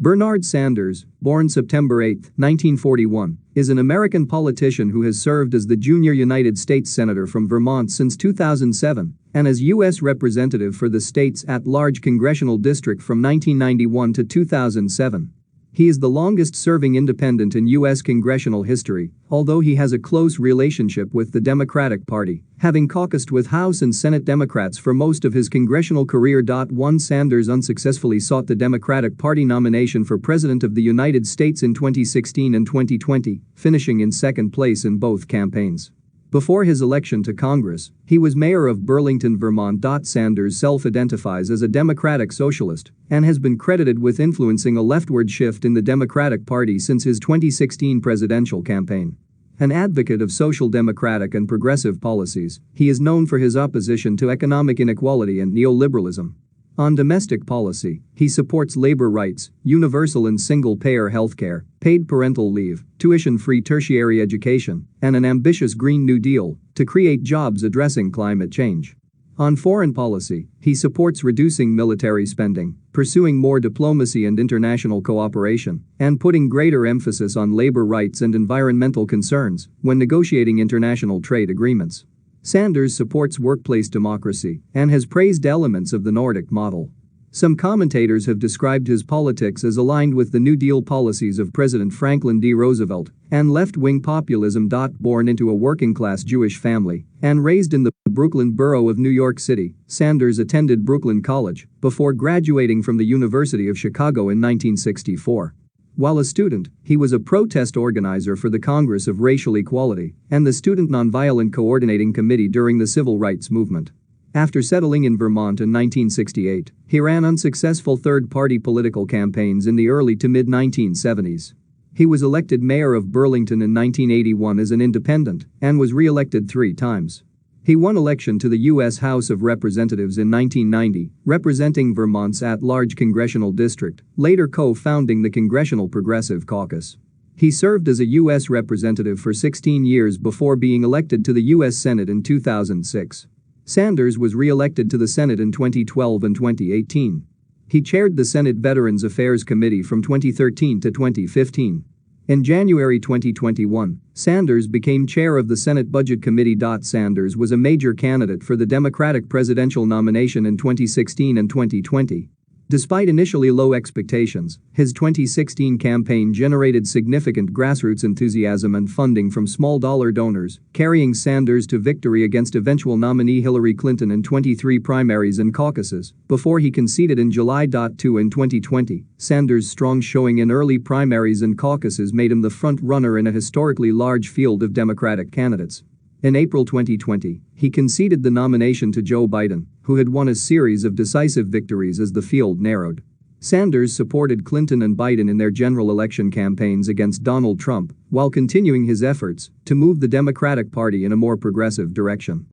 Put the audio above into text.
Bernard Sanders, born September 8, 1941, is an American politician who has served as the junior United States Senator from Vermont since 2007 and as U.S. Representative for the state's at-large congressional district from 1991 to 2007. He is the longest-serving independent in U.S. congressional history, although he has a close relationship with the Democratic Party, having caucused with House and Senate Democrats for most of his congressional career. Sanders unsuccessfully sought the Democratic Party nomination for President of the United States in 2016 and 2020, finishing in second place in both campaigns. Before his election to Congress, he was mayor of Burlington, Vermont. Sanders self-identifies as a democratic socialist and has been credited with influencing a leftward shift in the Democratic Party since his 2016 presidential campaign. An advocate of social democratic and progressive policies, he is known for his opposition to economic inequality and neoliberalism. On domestic policy, he supports labor rights, universal and single-payer healthcare, paid parental leave, tuition-free tertiary education, and an ambitious Green New Deal to create jobs addressing climate change. On foreign policy, he supports reducing military spending, pursuing more diplomacy and international cooperation, and putting greater emphasis on labor rights and environmental concerns when negotiating international trade agreements. Sanders supports workplace democracy and has praised elements of the Nordic model. Some commentators have described his politics as aligned with the New Deal policies of President Franklin D. Roosevelt and left-wing populism. Born into a working-class Jewish family and raised in the Brooklyn borough of New York City, Sanders attended Brooklyn College before graduating from the University of Chicago in 1964. While a student, he was a protest organizer for the Congress of Racial Equality and the Student Nonviolent Coordinating Committee during the Civil Rights Movement. After settling in Vermont in 1968, he ran unsuccessful third-party political campaigns in the early to mid-1970s. He was elected mayor of Burlington in 1981 as an independent and was re-elected 3 times. He won election to the U.S. House of Representatives in 1990, representing Vermont's at-large congressional district, later co-founding the Congressional Progressive Caucus. He served as a U.S. representative for 16 years before being elected to the U.S. Senate in 2006. Sanders was re-elected to the Senate in 2012 and 2018. He chaired the Senate Veterans Affairs Committee from 2013 to 2015. In January 2021, Sanders became chair of the Senate Budget Committee. Sanders was a major candidate for the Democratic presidential nomination in 2016 and 2020. Despite initially low expectations, his 2016 campaign generated significant grassroots enthusiasm and funding from small-dollar donors, carrying Sanders to victory against eventual nominee Hillary Clinton in 23 primaries and caucuses, before he conceded in July. In 2020, Sanders' strong showing in early primaries and caucuses made him the front-runner in a historically large field of Democratic candidates. In April 2020, he conceded the nomination to Joe Biden, who had won a series of decisive victories as the field narrowed. Sanders supported Clinton and Biden in their general election campaigns against Donald Trump, while continuing his efforts to move the Democratic Party in a more progressive direction.